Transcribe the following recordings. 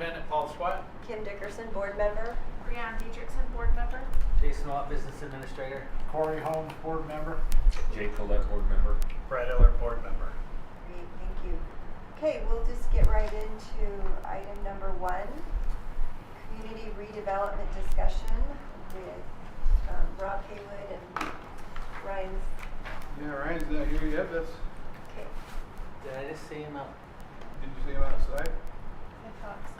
Superintendent Paul Swett. Kim Dickerson, Board Member. Brianne Dietrichson, Board Member. Jason Watt, Business Administrator. Corey Holmes, Board Member. Jake Collette, Board Member. Brett Eller, Board Member. Great, thank you. Okay, we'll just get right into item number 1, community redevelopment discussion with Rob Haywood and Ryan's. Yeah, Ryan's not here yet. That's. Okay. Did I just see him out? Did you see him outside?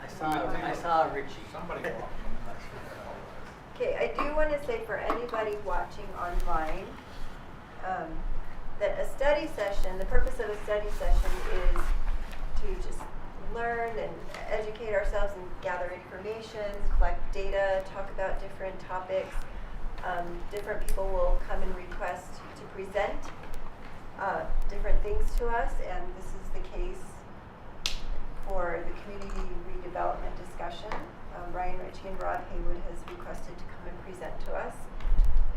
I saw Richie. Somebody walked in. Okay, I do want to say for anybody watching online that a study session, the purpose of a study session is to just learn and educate ourselves and gather information, collect data, talk about different topics. Different people will come and request to present different things to us, and this is the case for the community redevelopment discussion. Ryan Ritchie and Rob Haywood has requested to come and present to us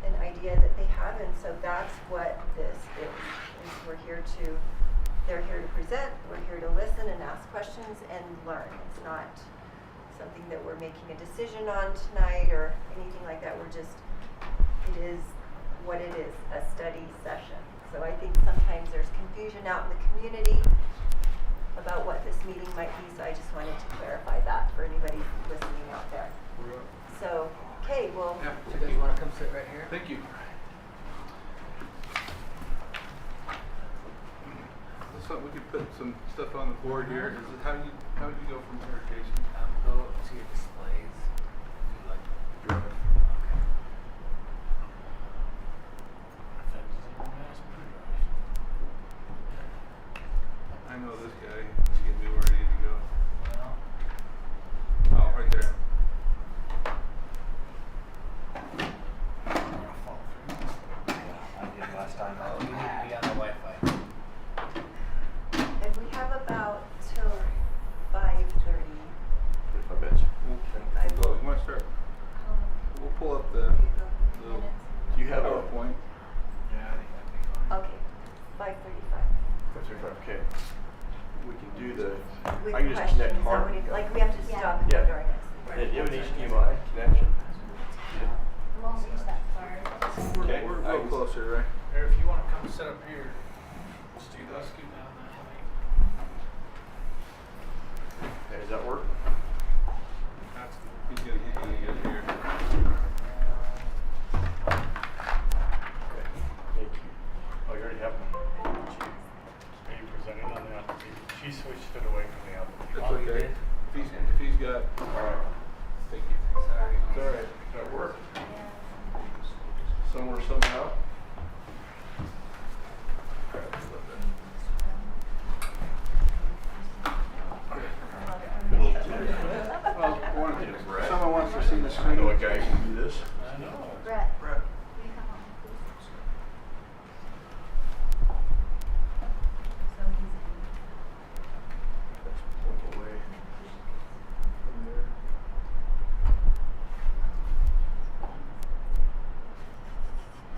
an idea that they have, and so that's what this is they're here to present, we're here to listen and ask questions and learn. It's not something that we're making a decision on tonight or anything like that. It is what it is, a study session. So I think sometimes there's confusion out in the community about what this meeting might be, so I just wanted to clarify that for anybody listening out there. So, okay, well. Yeah. Do you guys want to come sit right here? Thank you. So we could put some stuff on the board here. Is it how would you go from here, Jason? Go to your displays. I know this guy. He's getting me where I need to go. Oh, right there. I did last time. Oh, you need to be on the Wi-Fi. And we have about till 5:30. 45 minutes. We'll go. You want to start? We'll pull up the Do you have a PowerPoint. Yeah, I think that'd be fine. Okay, 5:35. 35? Okay. We can do the. With I can just questions, connect is that hard. what you- like we have to stop and Yeah. go during this. Hey, do you have an HDMI connection? Won't reach that far. Okay. We're a little closer, right? Or if you want to come sit up here, let's do that. Scoot down that way. Okay, does that work? That's he's gonna get here. Okay. Thank you. Oh, you already have one. Are you presenting on the application? She switched it away from the application. That's Oh, you okay. did? If he's got. All right. Thank you. Sorry. It's all right. That work? Yeah. Somewhere, somehow? Well, someone wants to see the I screen. know a guy who can do this. I know. Brett, Brett. will you come on, please? So he's Let's pull away from there.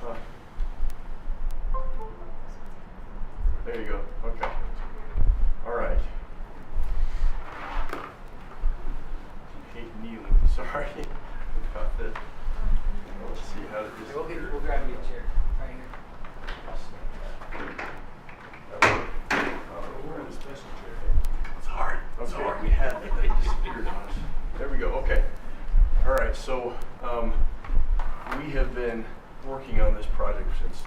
Huh. There you go. Okay. All right. Hate kneeling. Sorry. Got this. Let's see how to just. We'll grab you a chair. Right here. We're in a special chair. It's hard. It's hard. We had it. They disappeared on us. There we go. Okay. All right. So we have been working on this project since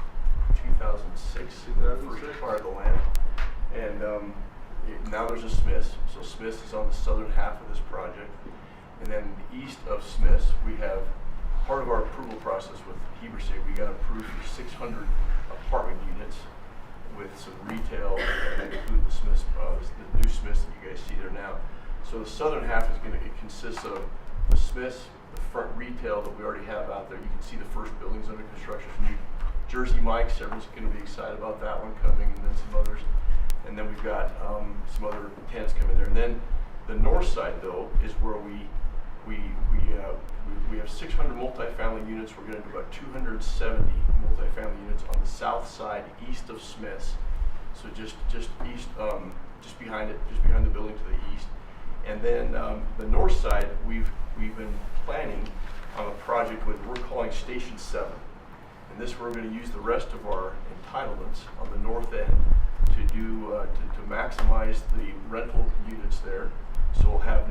2006. The first part of the land, and now there's a Smith's. So Smith's is on the southern half of this project, and then east of Smith's we have part of our approval process with Heber City. We got approved for 600 apartment units with some retail, and include the Smiths, the new Smiths that you guys see there now. So the southern half is going to consist of the Smiths, the front retail that we already have out there. You can see the first buildings under construction. New Jersey Mike's, everyone's going to be excited about that one coming, and then some others. And then we've got some other tenants coming there. And then the north side, though, is where we have 600 multifamily units. We're going to do about 270 multifamily units on the south side, east of Smith's. So just east, just behind it, just behind the building to the east. And then the north side, we've been planning on a project with we're calling Station 7. And this we're going to use the rest of our entitlements on the north end to do to maximize the rental units there. So we'll have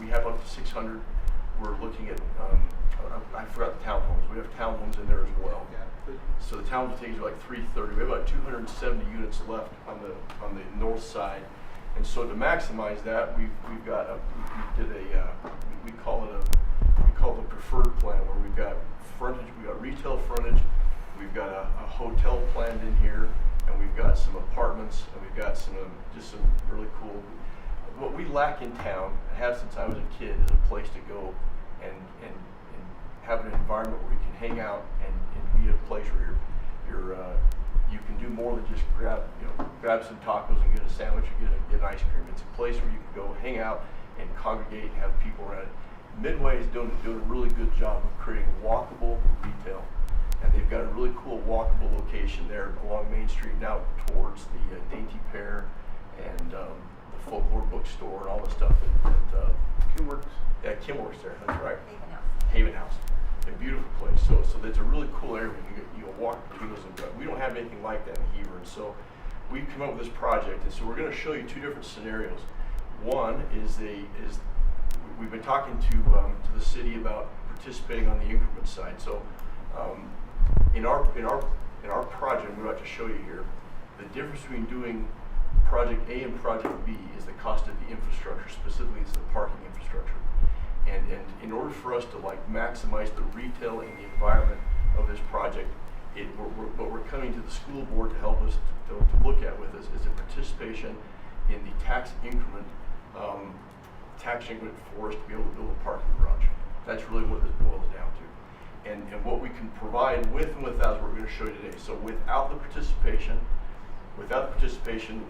we have up to 600. We're looking at I forgot the townhomes. We have townhomes in there as well. Yeah, but So the townhomes take like 330. We have about 270 units left on the north side. And so to maximize that, we call it a preferred plan, where we've got frontage, we've got retail frontage, we've got a hotel planned in here, and we've got some apartments, and we've got some really cool. What we lack in town, I have since I was a kid, is a place to go and have an environment where you can hang out and be at a place where you can do more than just grab some tacos and get a sandwich or get an ice cream. It's a place where you can go hang out and congregate and have people around it. Midway is doing a really good job of creating walkable retail, and they've got a really cool walkable location there along Main Street and out towards the Dainty Pear and the Folklore Bookstore and all the stuff that Kim works. yeah, Kim works there. That's right. Haven House. Haven House, a beautiful place. So that's a really cool area. You can walk between those. We don't have anything like that in Heber, and so we've come up with this project. And so we're going to show you two different scenarios. One is we've been talking to the city about participating on the increment side. So in our project, we're about to show you here, the difference between doing Project A and Project B is the cost of the infrastructure. Specifically, it's the parking infrastructure. And in order for us to maximize the retail and the environment of this project, what we're coming to the school board to help us to look at with us is a participation in the tax increment for us to be able to build a parking garage. That's really what this boils down to. And what we can provide with and without is what we're going to show you today. So without the participation,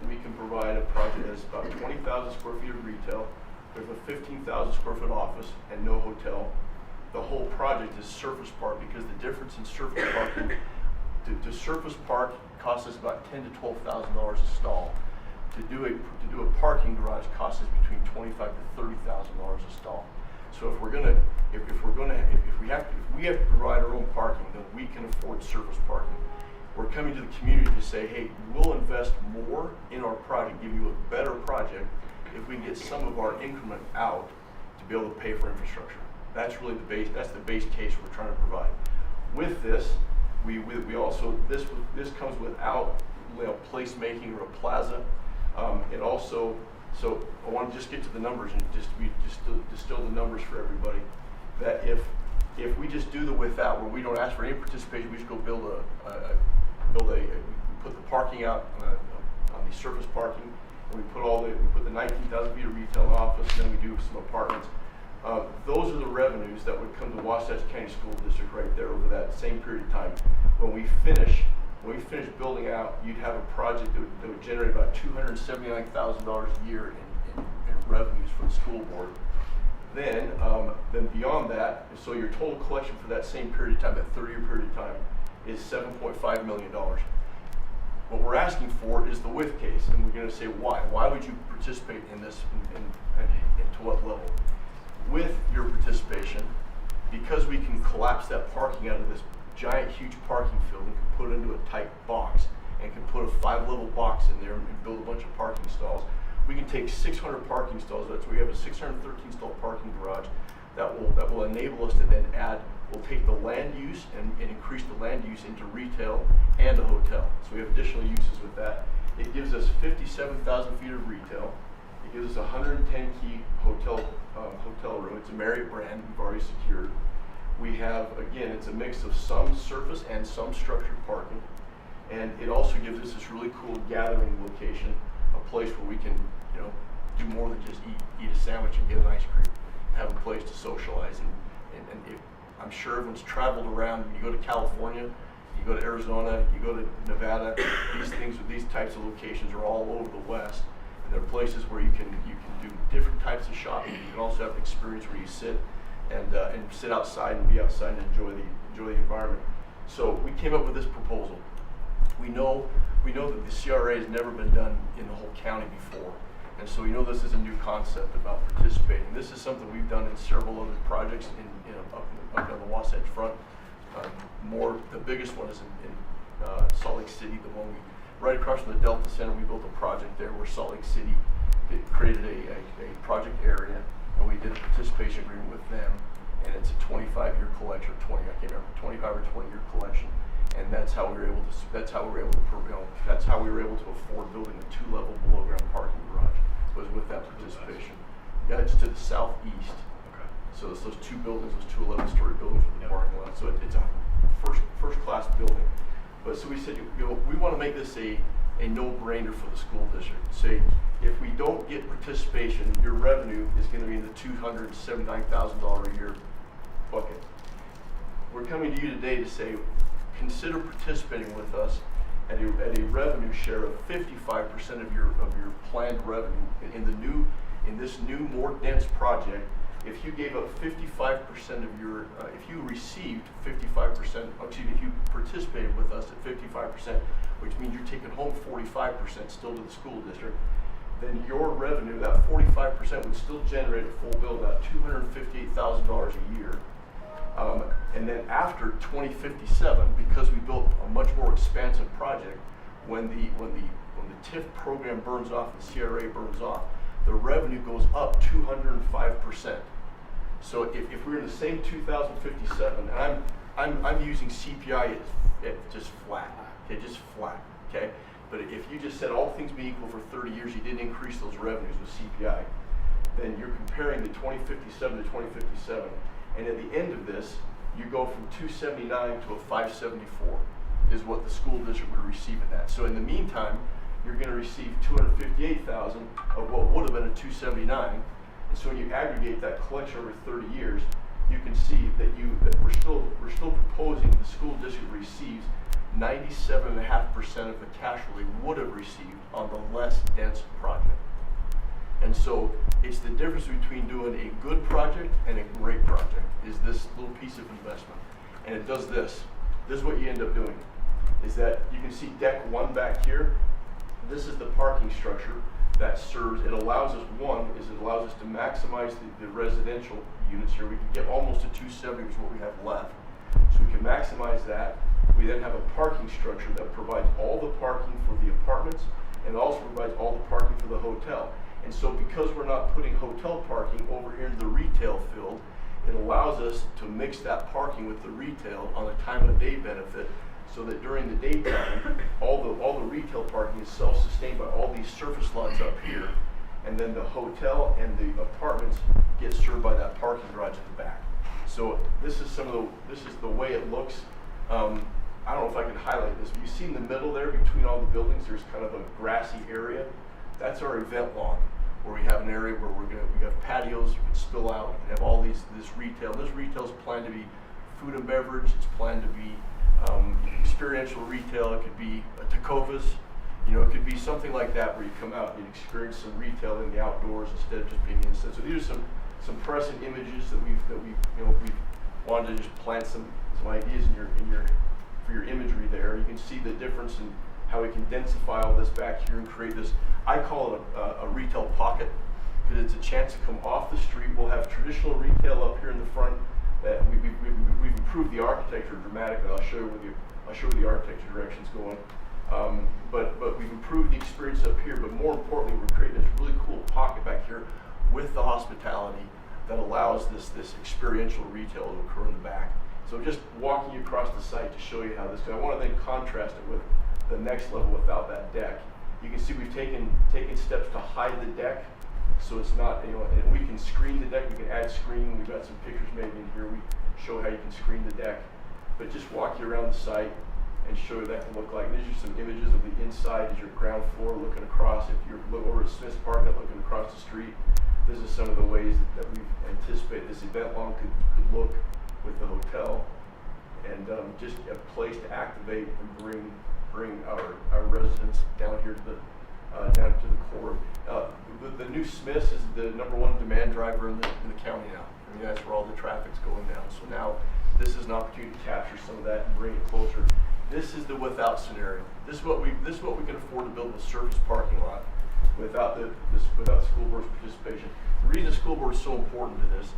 we can provide a project that's about 20,000 square feet of retail, with a 15,000 square foot office and no hotel. The whole project is surface park, because the difference in surface parking, to surface park costs us about $10,000 to $12,000 a stall. To do a parking garage costs us between $25,000 to $30,000 a stall. So if we have to provide our own parking, then we can afford surface parking. We're coming to the community to say, hey, we'll invest more in our project, give you a better project, if we can get some of our increment out to be able to pay for infrastructure. That's really that's the base case we're trying to provide. With this, we also this comes without placemaking or a plaza. It also, so I want to just get to the numbers and just distill the numbers for everybody. That if we just do the without, where we don't ask for any participation, we just go we put the parking out on the surface parking, and we put the 19,000 feet of retail and office, and then we do some apartments. Those are the revenues that would come to Wasatch County School District right there over that same period of time. When we finish building out, you'd have a project that would generate about $279,000 a year in revenues for the school board. Then beyond that, so your total collection for that same period of time, that 30-year period of time, is $7.5 million. What we're asking for is the with case, and we're going to say why. Why would you participate in this, and to what level? With your participation, because we can collapse that parking out of this giant, huge parking field and can put it into a tight box, and can put a 5-level box in there and build a bunch of parking stalls. We can take 600 parking stalls. That's we have a 613 stall parking garage that will enable us to then add. We'll take the land use and increase the land use into retail and a hotel. So we have additional uses with that. It gives us 57,000 feet of retail. It gives us a 110 key hotel room. It's a Marriott brand we've already secured. We have, again, it's a mix of some surface and some structured parking. And it also gives us this really cool gathering location, a place where we can, do more than just eat a sandwich and get an ice cream, have a place to socialize. And I'm sure everyone's traveled around. You go to California, you go to Arizona, you go to Nevada. These types of locations are all over the West, and they're places where you can do different types of shopping. You can also have an experience where you sit and sit outside and be outside and enjoy the environment. So we came up with this proposal. We know that the CRA has never been done in the whole county before, And so we know this is a new concept about participating. This is something we've done in several other projects up on the Wasatch Front. The biggest one is in Salt Lake City, the one right across from the Delta Center. We built a project there where Salt Lake City created a project area, and we did a participation agreement with them. And it's a 25-year collection, 25 or 20-year collection, and that's how we were able to afford building a 2-level below-ground parking garage. Was with that participation. Yeah, it's to the southeast. Okay. So it's those 2 buildings, those 2 11-story buildings with the parking lot. So it's a first-class building. But so we said, we want to make this a no-brainer for the school district. Say, if we don't get participation, your revenue is going to be in the $279,000 a year bucket. We're coming to you today to say, consider participating with us at a revenue share of 55% of your planned revenue in this new, more dense project. If you gave up 55% of your, if you received 55%, if you participated with us at 55%, which means you're taking home 45% still to the school district, then your revenue, that 45% would still generate a full bill, about $258,000 a year. And then after 2057, because we built a much more expansive project, when the TIF program burns off and the CRA burns off, the revenue goes up 205%. So if we're in the same 2057, and I'm using CPI at just flat, okay, just flat, okay. But if you just said all things being equal for 30 years, you didn't increase those revenues with CPI, then you're comparing the 2057 to 2057. And at the end of this, you go from 279 to a 574 is what the school district would receive in that. So in the meantime, you're going to receive 258,000 of what would have been a 279. And so when you aggregate that collection over 30 years, you can see that we're still proposing the school district receives 97.5% of the cash flow they would have received on the less dense project. And so it's the difference between doing a good project and a great project is this little piece of investment. And it does this. This is what you end up doing, is that you can see deck 1 back here. This is the parking structure that serves, it allows us to maximize the residential units here. We can get almost to 270, which is what we have left. So we can maximize that. We then have a parking structure that provides all the parking for the apartments and also provides all the parking for the hotel. And so because we're not putting hotel parking over here in the retail field, it allows us to mix that parking with the retail on a time of day benefit, so that during the daytime, all the retail parking is self-sustained by all these surface lots up here, and then the hotel and the apartments get served by that parking garage in the back. So this is the way it looks. I don't know if I can highlight this, but you see in the middle there between all the buildings, there's kind of a grassy area. That's our event lawn, where we have an area where we have patios, you can spill out, we have all this retail. This retail is planned to be food and beverage, it's planned to be experiential retail, it could be Tacovas, it could be something like that where you come out and experience some retail in the outdoors instead of just being inside. So these are some present images that we've wanted to just plant some ideas for your imagery there. You can see the difference in how we can densify all this back here and create this, I call it a retail pocket, because it's a chance to come off the street. We'll have traditional retail up here in the front that we've improved the architecture dramatically. I'll show you where the architecture direction's going. But we've improved the experience up here, but more importantly, we're creating this really cool pocket back here with the hospitality that allows this experiential retail to occur in the back. So just walking you across the site to show you how this goes. I want to then contrast it with the next level without that deck. You can see we've taken steps to hide the deck, so it's not, and we can screen the deck, we can add screen. We've got some pictures made in here. We show how you can screen the deck. But just walk you around the site and show you what that can look like. These are some images of the inside as your ground floor looking across. If you're over at Smith's Park looking across the street, this is some of the ways that we've anticipated this event lawn could look with the hotel, and just a place to activate and bring our residents down here to the core. The new Smith's is the #1 demand driver in the county now. I mean, that's where all the traffic's going down. So now this is an opportunity to capture some of that and bring it closer. This is the without scenario. This is what we can afford to build a surface parking lot without the without the school board's participation. The reason the school board is so important to this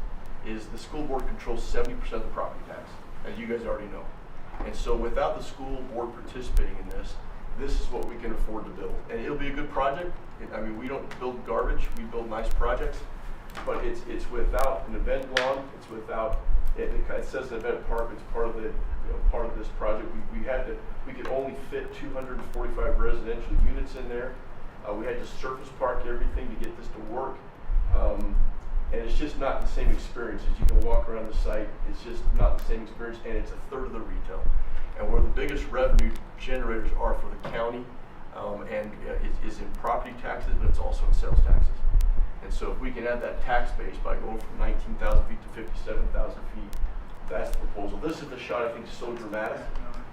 is the school board controls 70% of the property tax, as you guys already know. And so without the school board participating in this, this is what we can afford to build. And it'll be a good project. I mean, we don't build garbage, we build nice projects. But it's without an event lawn, it's without, it says an event park, it's part of the, part of this project. We could only fit 245 residential units in there. We had to surface park everything to get this to work. And it's just not the same experience. As you can walk around the site, it's just not the same experience, and it's a third of the retail. And where the biggest revenue generators are for the county, is in property taxes, but it's also in sales taxes. And so if we can add that tax base by going from 19,000 feet to 57,000 feet, that's the proposal. This is the shot I think is so dramatic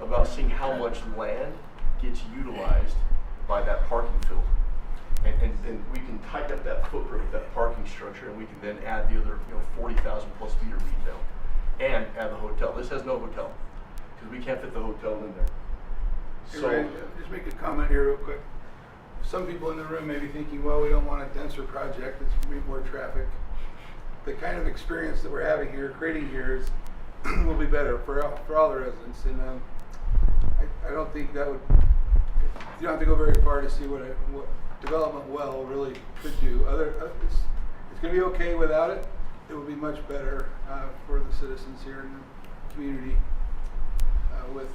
about seeing how much land gets utilized by that parking field. And we can tighten up that footprint with that parking structure, and we can then add the other 40,000 plus feet of retail and add the hotel. This has no hotel because we can't fit the hotel in there. Hey, So Ryan, just make a comment here real quick. Some people in the room may be thinking, well, we don't want a denser project, it's going to be more traffic. The kind of experience that we're having here, creating here, will be better for all the residents. And I don't think that would, you don't have to go very far to see what development well really could do. It's going to be okay without it. It will be much better for the citizens here in the community with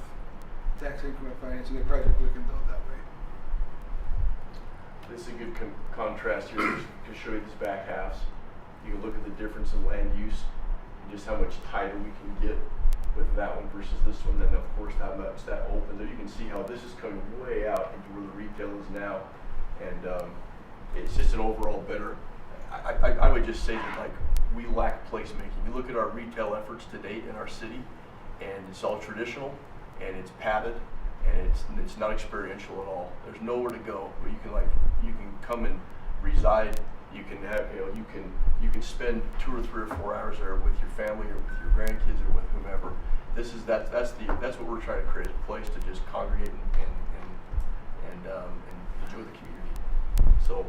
tax increment financing, a project we can build that way. this is a good contrast here to show you these back halves. You can look at the difference in land use and just how much tighter we can get with that one versus this one. Then of course how much that opens. And you can see how this is coming way out into where the retail is now. And it's just an overall better, I would just say that like we lack placemaking. You look at our retail efforts to date in our city, and it's all traditional, and it's padded, and it's not experiential at all. There's nowhere to go where you can come and reside. You can have you can spend 2 or 3 or 4 hours there with your family or with your grandkids or with whomever. That's what we're trying to create, a place to just congregate and enjoy the community. So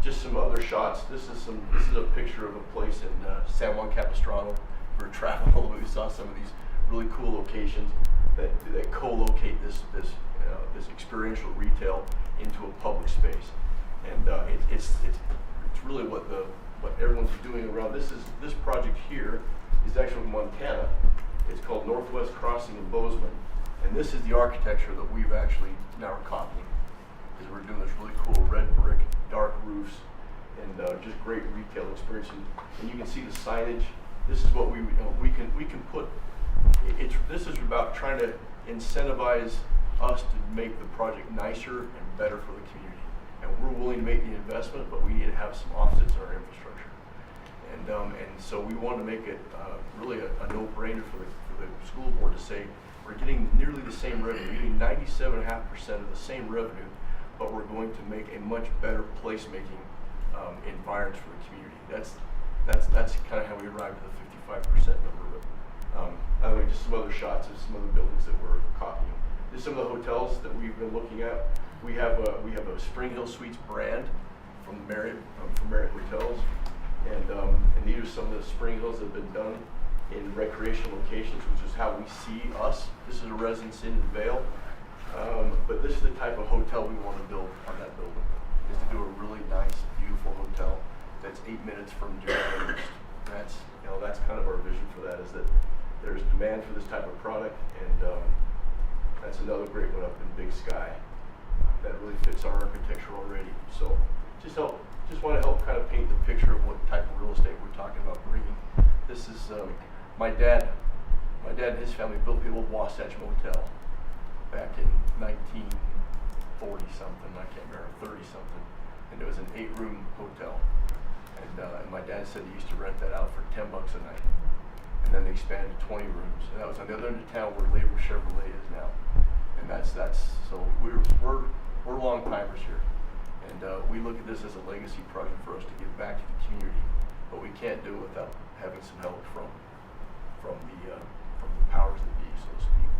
just some other shots. This is a picture of a place in San Juan Capistrano. We were traveling all the way. We saw some of these really cool locations that co-locate this experiential retail into a public space, and it's really what everyone's doing around. This project here is actually in Montana. It's called Northwest Crossing in Bozeman, and this is the architecture that we've actually now are copying, because we're doing this really cool red brick, dark roofs, and just great retail experience. And you can see the signage. This is what we can put. This is about trying to incentivize us to make the project nicer and better for the community. And we're willing to make the investment, but we need to have some offsets in our infrastructure. And so we want to make it really a no-brainer for the school board to say we're getting nearly the same revenue, we're getting 97.5% of the same revenue, but we're going to make a much better placemaking environment for the community. That's kind of how we arrived at the 55% number. By the way, just some other shots of some other buildings that we're copying. There's some of the hotels that we've been looking at. We have a Spring Hill Suites brand from Marriott Hotels, and these are some of the Spring Hills that have been done in recreational locations, which is how we see us. This is a Residence Inn in Vail, but this is the type of hotel we want to build on that building. Is to do a really nice, beautiful hotel that's 8 minutes from Durham. That's kind of our vision for that. Is that there's demand for this type of product, and that's another great one up in Big Sky that really fits our architecture already. So just want to help kind of paint the picture of what type of real estate we're talking about bringing. This is my dad and his family built the old Wasatch Motel back in 1940 something. I can't remember, 30 something, and it was an 8-room hotel. And my dad said he used to rent that out for $10 a night. And then they expanded to 20 rooms. And that was on the other end of town where Labor Chevrolet is now. And so we're long timers here. And we look at this as a legacy project for us to give back to the community. But we can't do it without having some help from the powers that be, so to speak.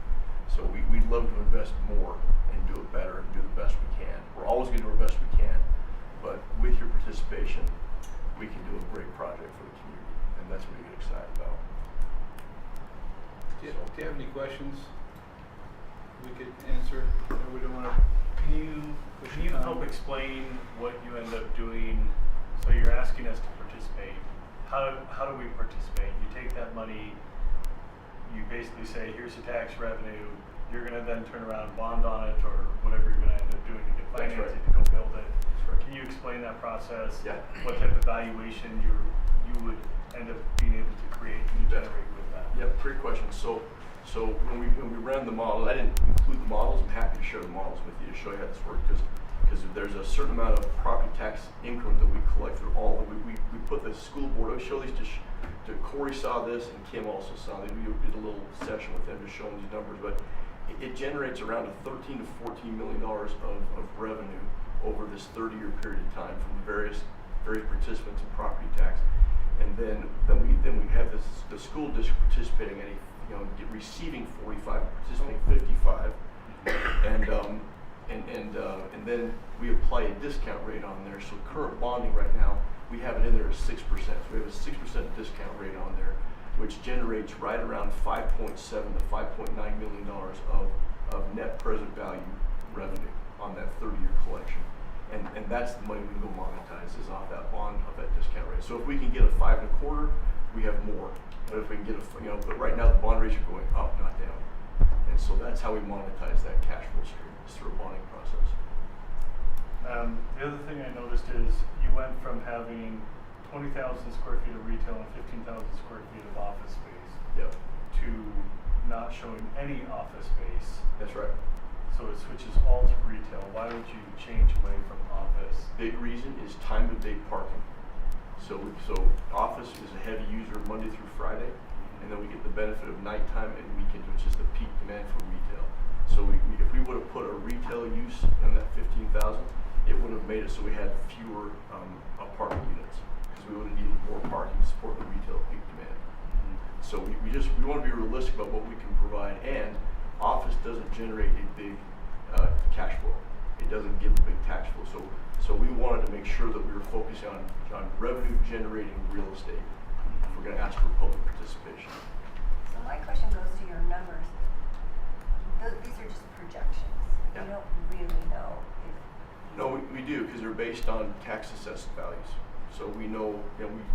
So we'd love to invest more and do it better and do the best we can. We're always going to do our best we can, but participation, we can do a great project for the community, and that's what we get excited about. Do you have any questions we could answer? Or we don't want to. Can you help explain what you end up doing? So you're asking us to participate. How do we participate? You take that money, you basically say, here's the tax revenue. You're gonna then turn around and bond on it, or whatever you're gonna end up doing to get That's financing right. to go build it. That's right. Can you explain that process? Yeah. What type of valuation you would end up being able to create and You bet. generate with that? Yep, great question. So when we ran the model, I didn't include the models. I'm happy to share the models with you to show you how this works, because there's a certain amount of property tax increment that we collect through all the, we put the school board, I show these to Corey saw this, and Kim also saw it. We did a little session with them to show them these numbers, but it generates around a $13 to $14 million of revenue over this 30-year period of time from the various participants in property tax. And then we have the school district participating at receiving 45, participating 55, and then we apply a discount rate on there. So current bonding right now, we have it in there as 6%. So we have a 6% discount rate on there, which generates right around $5.7 to $5.9 million of net present value revenue on that 30-year collection. And that's the money we can go monetize, is off that bond, off that discount rate. So if we can get a 5 1/4, we have more. But if we can get but right now the bond rates are going up, not down. And so that's how we monetize that cash flow stream, is through a bonding process. The other thing I noticed is you went from having 20,000 square feet of retail and 15,000 square feet of office space Yep, to not showing any office space. that's right. So it switches all to retail. Why would you change away from office? Big reason is time of day parking. So office is a heavy user Monday through Friday, and then we get the benefit of nighttime and weekends, which is the peak demand for retail. So if we would have put a retail use in that 15,000, it would have made it so we had fewer apartment units, because we would have needed more parking to support the retail peak demand. So we want to be realistic about what we can provide, and office doesn't generate a big cash flow. It doesn't give a big tax flow. So we wanted to make sure that we were focusing on revenue generating real estate. We're going to ask for public participation. So my question goes to your numbers. These are just projections. Yeah. We don't really know if. No, we do, because they're based on tax assessed values. So we know,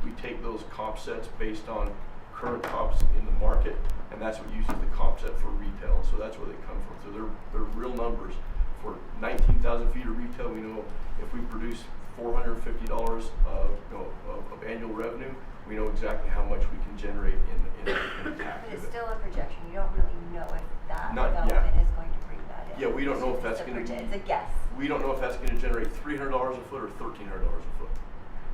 we take those comp sets based on current comps in the market, and that's what uses the comp set for retail. So that's where they come from. So they're real numbers. For 19,000 feet of retail, we know if we produce $450 of annual revenue, we know exactly how much we can generate in tax. But it's still a projection. You don't really know if that Not- development yeah. is going to bring that in. Yeah, we don't know if It's that's a going to be. It's a guess. We don't know if that's going to generate $300 a foot or $1,300 a foot.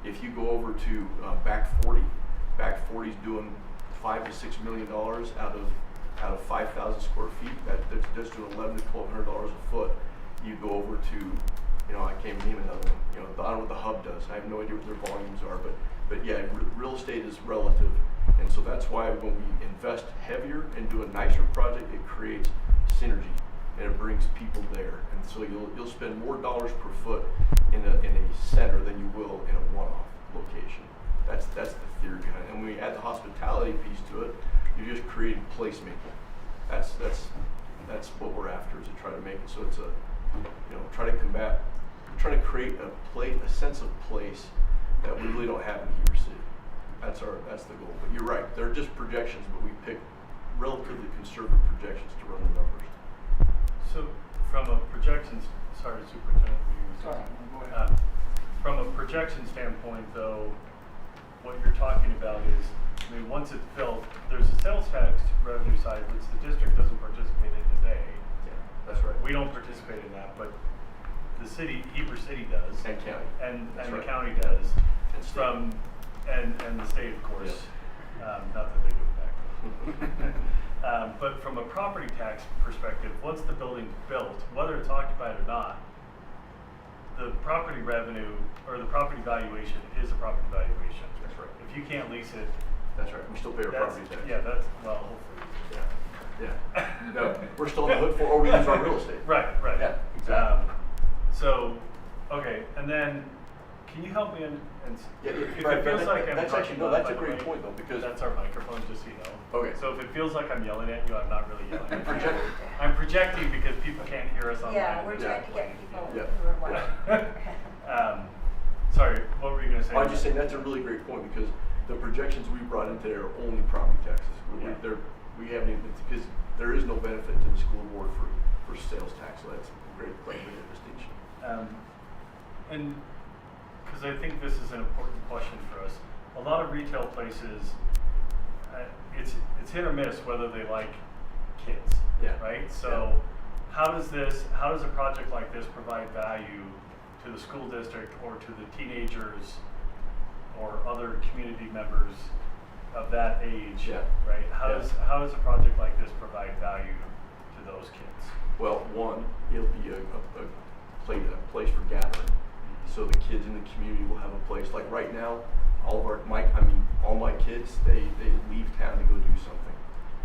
If you go over to back 40 is doing $5 to $6 million out of 5,000 square feet. That's just doing $1,100 to $1,200 a foot. You go over to, I can't name another one. I don't know what the hub does. I have no idea what their volumes are, but yeah, real estate is relative, and so that's why when we invest heavier and do a nicer project, it creates synergy and it brings people there, and so you'll spend more dollars per foot in a center than you will in a one-off location. That's the theory behind it. And when we add the hospitality piece to it, you're just creating placemaking. That's what we're after, is to try to make it so it's try to create a sense of place that we really don't have in Heber City. That's the goal. But you're right, they're just projections, but we pick relatively conservative projections to run the numbers. So from a projections, sorry, Superintendent. Sorry, go ahead. From a projection standpoint, though, what you're talking about is, once it's built, there's a sales tax revenue side, which the district doesn't participate in today. Yeah, that's right. We don't participate in that, but the city, Heber City does. And county. And That's the right. county does. And state. And the state, of course. Not that they do it back. But from a property tax perspective, once the building's built, whether it's occupied or not, the property revenue or the property valuation is a property valuation. That's right. If you can't lease it, That's right. We still pay our that's, property tax. yeah, that's, well, hopefully. Yeah. No, we're still on the hook for, or we use our real estate. Right. Yeah, exactly. So, okay, and then can you help me Yeah, if right, it feels but like I'm that's actually, talking no, on, that's by a the great way, point though, because. that's our microphone, just so you know. Okay. So if it feels like I'm yelling at you, I'm not really yelling. Projecting. I'm projecting because people can't hear us online. Yeah, we're Yeah. trying to get people Yeah. who are watching. Sorry, what were you gonna say? I was just saying, that's a really great point, because the projections we brought in today are only property taxes. Yeah. We haven't even, because there is no benefit to the school board for sales tax, so that's a great distinction. And because I think this is an important question for us. A lot of retail places, it's hit or miss whether they like kids, Yeah. right? So how does a project like this provide value to the school district or to the teenagers or other community members of that age, Yeah. right? How does a project like this provide value to those kids? Well, one, it'll be a place for gathering, so the kids in the community will have a place. Like right now, all my kids, they leave town to go do something.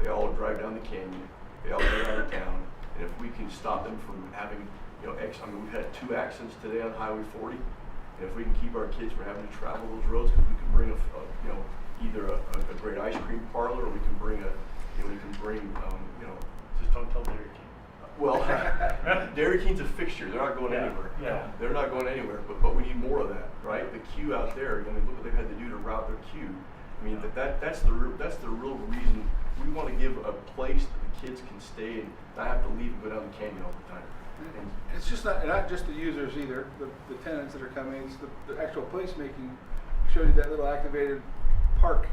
They all drive down the canyon, they all go out of town, and if we can stop them from having, we've had 2 accidents today on Highway 40, and if we can keep our kids from having to travel those roads, because we can bring either a great ice cream parlor, or we can bring Just don't tell Dairy King. well, Dairy King's a fixture. They're not going Yeah, anywhere. yeah. They're not going anywhere, but we need more of that, right? The queue out there, look what they've had to do to route their queue. I mean, that's the real reason we want to give a place that the kids can stay and not have to leave and go down the canyon all the time. And It's just not just the users either, the tenants that are coming, it's the actual placemaking. Showed you that little activated park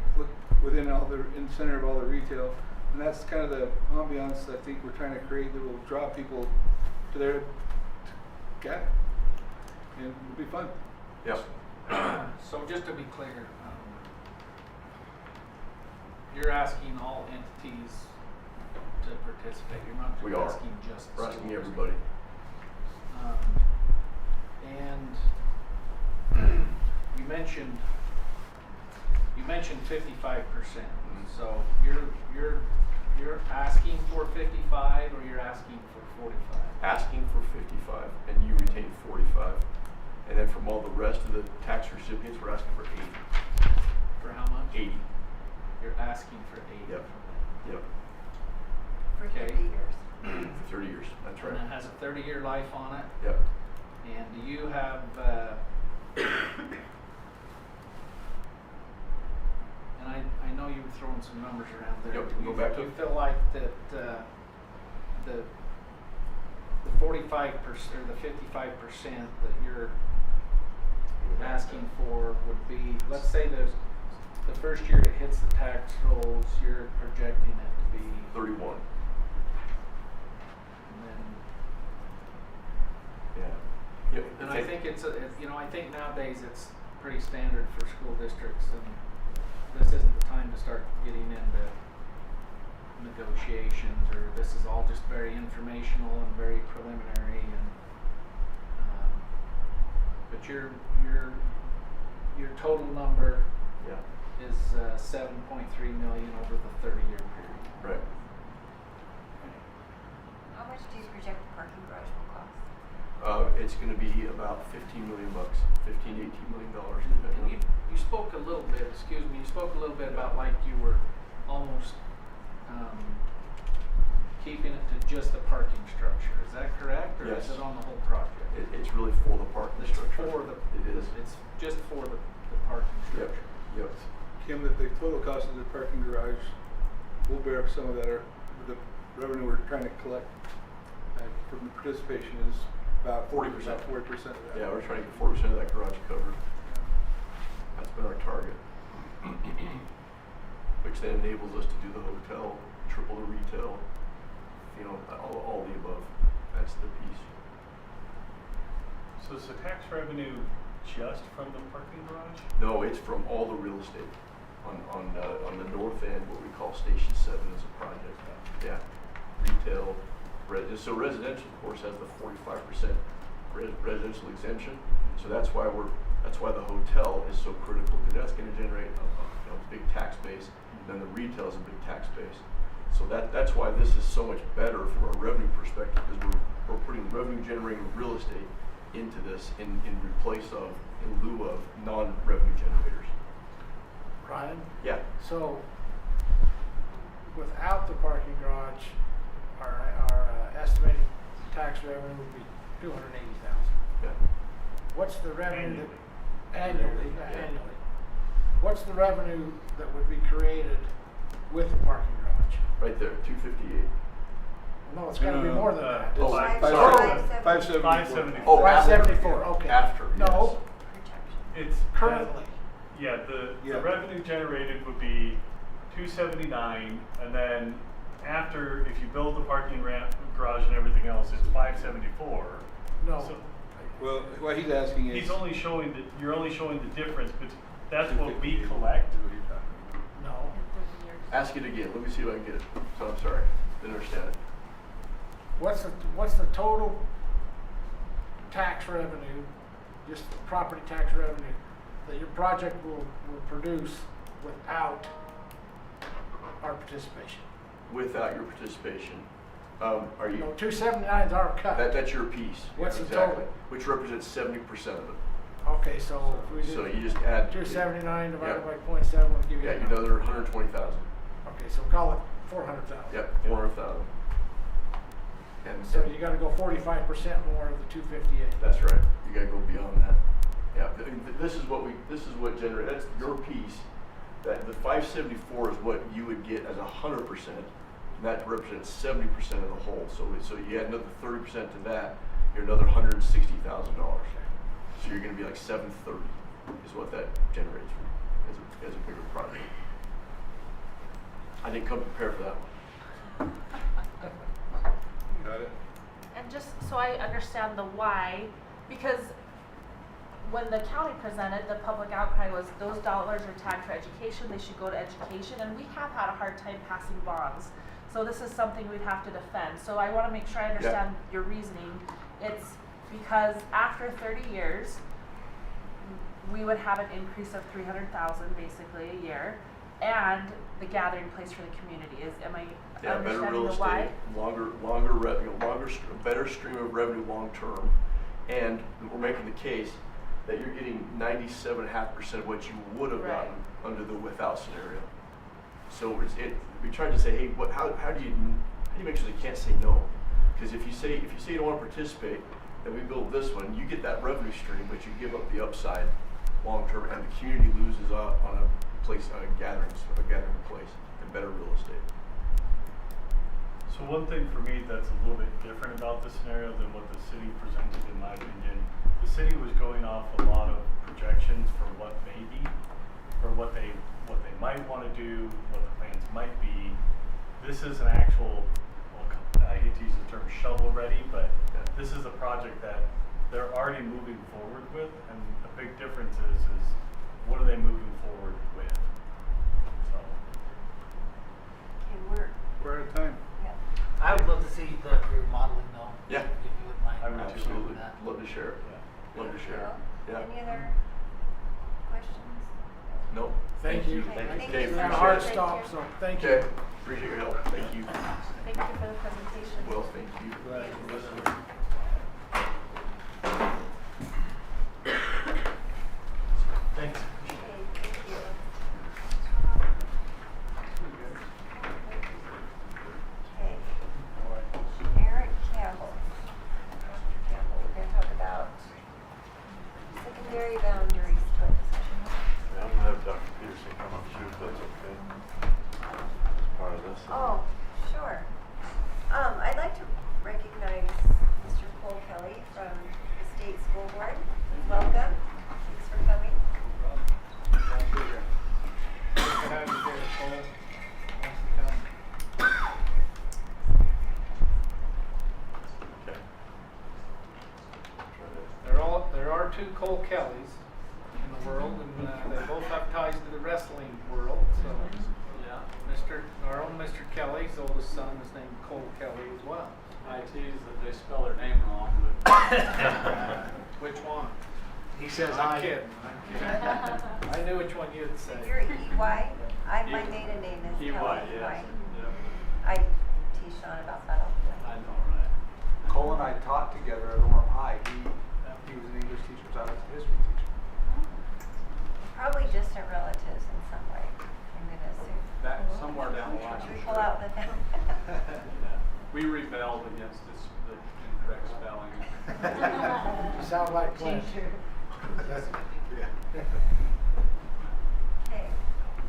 within in the center of all the retail. And that's kind of the ambiance I think we're trying to create that will draw people to there to gather. And it'll be fun. Yes. So just to be clear, you're asking all entities to participate. You're not We are. asking just the We're asking schools. everybody. And you mentioned 55%. So you're asking for 55, or you're asking for 45? Asking for 55, and you retain 45. And then from all the rest of the tax recipients, we're asking for 80. For how much? 80. You're asking for 80 Yep. from Yep. For Okay. 30 years. For 30 years. That's them. right. And it has a 30-year life on it. Yep. And do you have, and I know you were throwing some numbers around there. Yep, go back to You it. feel like that the 45% or the 55% that you're asking for would be, let's say there's the first year it hits the tax rolls, you're projecting it to be 31. and then. Yeah. Yep. And I think I think nowadays it's pretty standard for school districts, and this isn't the time to start getting into negotiations, or this is all just very informational and very preliminary, and but your total number Yeah. is 7.3 million over the 30-year period. Right. How much do you project the parking garage will cost? It's going to be about $15 million, $15 to $18 million. And you spoke a little bit, you spoke a little bit about like you were almost keeping it to just the parking structure. Is that correct, or Yes. is it on the whole project? It's really for the parking It's structure. for the. It is. It's just for the parking Yep. structure. Yep. Kim, that the total cost of the parking garage will bear up some of that, or the revenue we're trying to collect from the participation is about 40%. About 40% of that. Yeah, we're trying to get 40% of that garage covered. That's been our target. Which then enables us to do the hotel, triple the retail, all the above. That's the piece. So is the tax revenue just from the parking garage? No, it's from all the real estate on the north end, what we call Station 7 as a project. Yeah, retail, so residential, of course, has the 45% residential exemption. So that's why the hotel is so critical, because that's going to generate a big tax base. And then the retail is a big tax base. So that's why this is so much better from a revenue perspective, because we're putting revenue generating real estate into this in replace of in lieu of non-revenue generators. Ryan, Yeah. so without the parking garage, our estimated tax revenue would be 280,000. Yeah. What's the revenue Annually. annually? Yeah. Annually. What's the revenue that would be created with the parking garage? Right there, 258. No, it's got to be more than that. Oh, Five- sorry. 574. Oh, after. 574, okay. After, No, It's currently. Yeah, Yeah. the revenue generated would be 279, and then after, if you build the parking ramp, garage and everything else, it's 574. No. So Well, what he's asking is. he's only showing that, you're only showing the difference, but that's what we collect. No. Ask it again. Let me see if I can get it. So I'm sorry. Didn't understand it. What's the total tax revenue, just the property tax revenue, that your project will produce without our participation? Without your participation, are you? No, 279 is our cut. That's your piece. What's the exactly, total? which represents 70% of it. Okay, so if we So did you just add 279 divided Yeah. by 0.7 will give you. Yeah, a you number. another 120,000. Okay, so call it 400,000. Yep, 400,000. And So you gotta go 45% more of the 258. that's right. You gotta go beyond that. Yeah, this is what generates. That's your piece. That the 574 is what you would get as 100%. And that represents 70% of the whole. So you add another 30% to that, you're another $160,000. So you're going to be like 730 is what that generates as a bigger project. I didn't come prepared for that one. Got it. And just so I understand the why, because when the county presented, the public outcry was those dollars are tagged for education, they should go to education, and we have had a hard time passing bonds. So this is something we'd have to defend. So I wanna make sure I understand your reasoning. It's because after 30 years, we would have an increase of 300,000 basically a year, and the gathering place for the community is, am I Yeah, better understanding real the why? estate, longer revenue, better stream of revenue long term, and we're making the case that you're getting 97.5% of what you would have Right. gotten under the without scenario. So we tried to say, hey, how do you make sure they can't say no? Because if you say you don't want to participate, then we build this one. You get that revenue stream, but you give up the upside long term, and the community loses out on a gathering place, and better real estate. So one thing for me that's a little bit different about this scenario than what the city presented, in my opinion, the city was going off a lot of projections for what may be, for what they might want to do, what the plans might be. This is an actual, well, I hate to use the term shovel ready, but this is a project that they're already moving forward with, and the big difference is what are they moving forward with? So. Okay, We're out of time. yeah. I would love to see your modeling though. Yeah. If you wouldn't mind. I would too. Absolutely. that. Love to share it. Love to share it. Yeah. Any other questions? No. Thank you. Okay, thank you Okay, so It's been a much. hard Thank stop, you. so thank you. Okay. Appreciate your help. Thank you. Thank you for the presentation. Well, thank you. Glad for listening. Thanks. Okay, thank you. Okay. Eric Campbell. Mr. Campbell, we're gonna talk about secondary boundary split decision. Yeah, I'm gonna have Dr. Peterson come up too, if that's okay. As part of this. Oh, sure. I'd like to recognize Mr. Cole Kelly from the State School Board. Welcome. Thanks for coming. Okay. There are two Cole Kellys in the world, and they both have ties to the wrestling world. So, yeah, our own Mr. Kelly's oldest son is named Cole Kelly as well. I tease that they spell their name wrong, but Which one? He says I'm kidding. I knew which one you'd say. You're EY. My maiden name is EY, Kelly. yes. I tease Sean about that all the I time. know, right? Cole and I taught together at Orem High. He was an English teacher, so I was a history teacher. Should we pull out the? We rebelled against this, the incorrect spelling. You sound like Clint. Okay.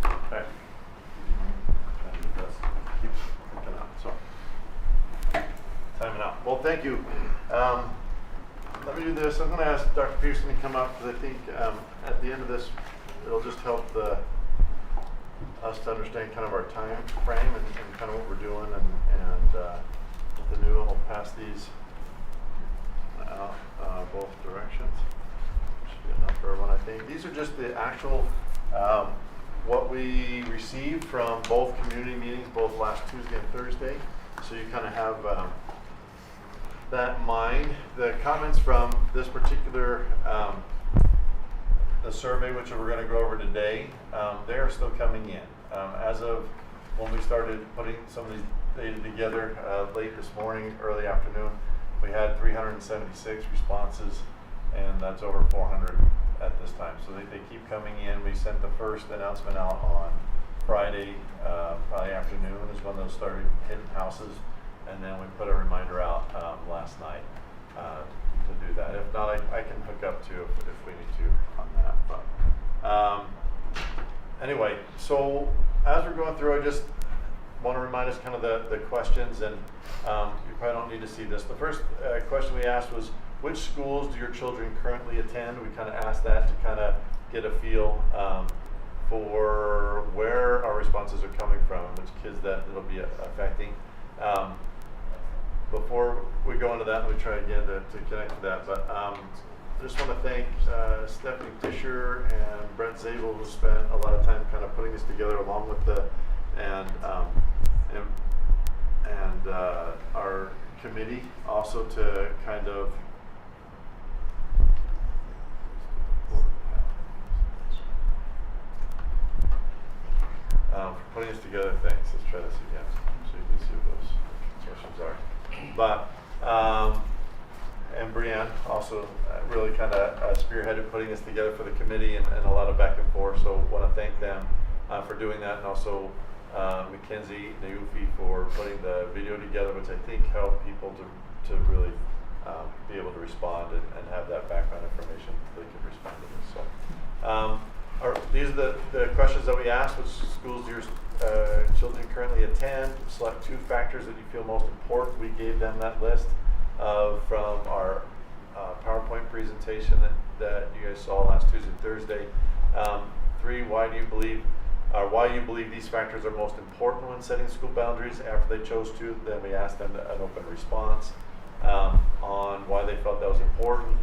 Okay. Keep looking up, so. Timing out. Well, thank you. Let me do this. I'm going to ask Dr. Pearson to come up because I think at the end of this, it'll just help us to understand kind of our time frame and kind of what we're doing. And with the new one, we'll pass these out both directions. Should be enough for everyone, I think. These are just the actual what we received from both community meetings, both last Tuesday and Thursday. So you kind of have that in mind. The comments from this particular the survey, which we're going to go over today, they are still coming in. As of when we started putting some of these data together late this morning, early afternoon, we had 376 responses, and that's over 400 at this time. So they keep coming in. We sent the first announcement out on Friday, probably afternoon is when those started hitting houses, and then we put a reminder out last night to do that. If not, I can hook up to if we need to on that. But anyway, so as we're going through, I just want to remind us kind of the questions, and you probably don't need to see this. The first question we asked was, which schools do your children currently attend? We kind of asked that to kind of get a feel for where our responses are coming from, which kids that it'll be affecting. Before we go into that, let me try again to connect to that. But I just want to thank Stephanie Tischer and Brent Zabel, who spent a lot of time kind of putting this together, along with our committee, also to kind of putting this together. Thanks. Let's try this again so you can see what those questions are. But and Brianne also really kind of spearheaded putting this together for the committee, and a lot of back and forth. So want to thank them for doing that, and also Mackenzie Neufi for putting the video together, which I think helped people to really be able to respond and have that background information so they could respond to this. So these are the questions that we asked: which schools do your children currently attend? Select 2 factors that you feel most important. We gave them that list from our PowerPoint presentation that you guys saw last Tuesday and Thursday. 3, why you believe these factors are most important when setting school boundaries. After they chose to, then we asked them an open response on why they felt that was important.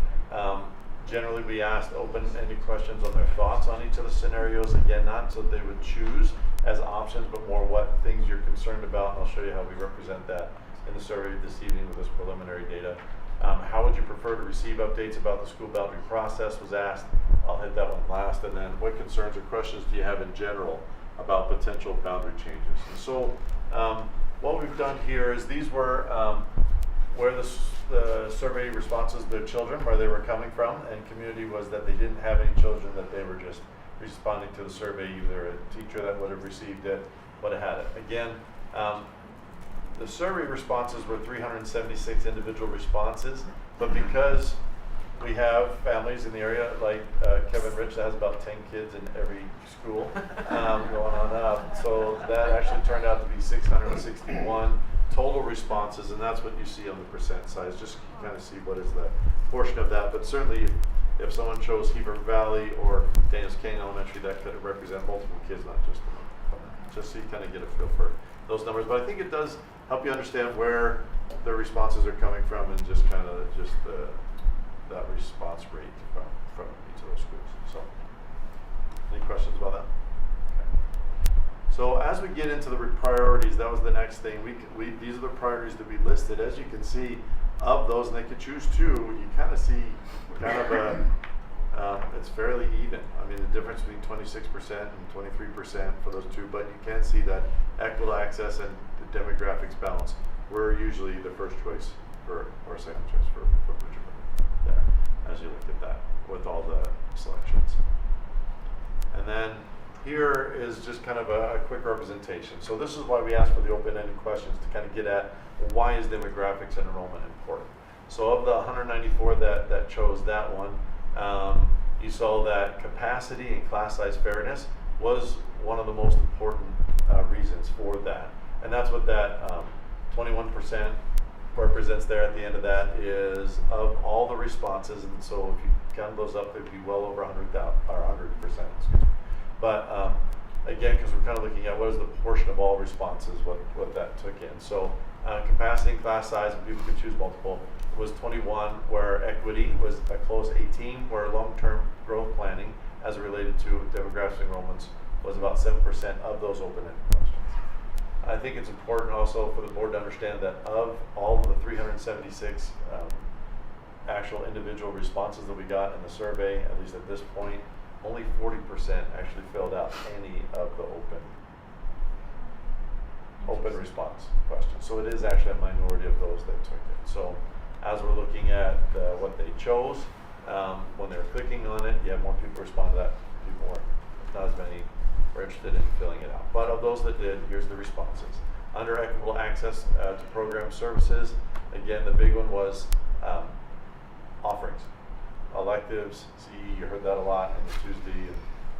Generally, we asked open-ended questions on their thoughts on each of the scenarios. Again, not so they would choose as options, but more what things you're concerned about. And I'll show you how we represent that in the survey this evening with this preliminary data. How would you prefer to receive updates about the school boundary process was asked. I'll hit that one last. And then what concerns or questions do you have in general about potential boundary changes? And so what we've done here is these were where the survey responses, the children, where they were coming from, and community was that they didn't have any children, that they were just responding to the survey. Either a teacher that would have received it would have had it. Again, the survey responses were 376 individual responses, but because we have families in the area like Kevin Rich that has about 10 kids in every school going on up, so that actually turned out to be 661 total responses, and that's what you see on the percent size, just to kind of see what is the portion of that. But certainly if someone chose Heber Valley or Daniels Canyon Elementary, that could represent multiple kids, not just one. Just so you kind of get a feel for those numbers. But I think it does help you understand where the responses are coming from, and just kind of that response rate from each of those schools. So any questions about that? So as we get into the priorities, that was the next thing. These are the priorities that we listed. As you can see, of those, and they could choose 2, you kind of see kind of it's fairly even. I mean, the difference between 26% and 23% for those 2, but you can see that equitable access and the demographics balance were usually the first choice or second choice for Bridgerton there, as you look at that with all the selections. And then here is just kind of a quick representation. So this is why we asked for the open-ended questions, to kind of get at why is demographics and enrollment important. So of the 194 that chose that one, you saw that capacity and class size fairness was one of the most important reasons for that. And that's what that 21% represents there at the end of that, is of all the responses. And so if you count those up, they'd be well over 100%, excuse me. But again, because we're kind of looking at what is the portion of all responses, what that took in. So capacity and class size, and people could choose multiple, was 21, where equity was a close 18, where long-term growth planning as it related to demographic enrollments was about 7% of those open-ended questions. I think it's important also for the board to understand that of all of the 376 actual individual responses that we got in the survey, at least at this point, only 40% actually filled out any of the open response questions. So it is actually a minority of those that took it. So as we're looking at what they chose, when they're clicking on it, you have more people respond to that. People weren't, not as many were interested in filling it out. But of those that did, here's the responses. Under equitable access to program services, again, the big one was offerings. Electives, CE, you heard that a lot in the Tuesday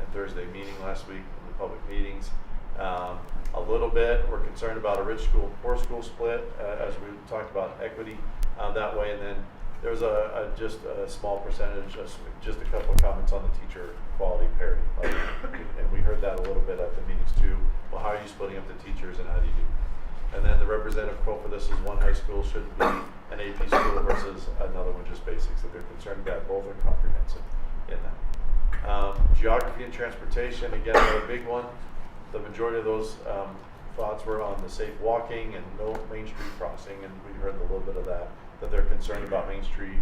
and Thursday meeting last week in the public meetings. A little bit, we're concerned about a rich school, poor school split, as we talked about equity that way. And then there was just a small percentage, just a couple of comments on the teacher quality parity. And we heard that a little bit at the meetings too. Well, how are you splitting up the teachers and how do you do? And then the representative quote for this is one high school should be an AP school versus another one just basics. So they're concerned that both are comprehensive in that. Geography and transportation, again, another big one. The majority of those thoughts were on the safe walking and no Main Street crossing, and we heard a little bit of that they're concerned about Main Street,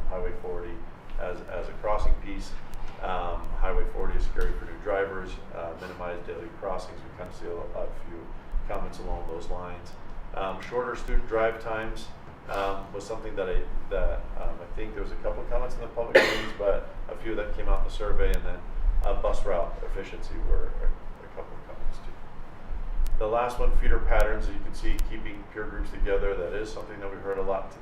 Highway 40 as a crossing piece. Highway 40 is scary for new drivers, minimize daily crossings. We kind of see a few comments along those lines. Shorter student drive times was something that I think there was a couple of comments in the public meetings, but a few that came out in the survey, and then bus route efficiency were a couple of comments too. The last one, feeder patterns, you can see keeping peer groups together. That is something that we heard a lot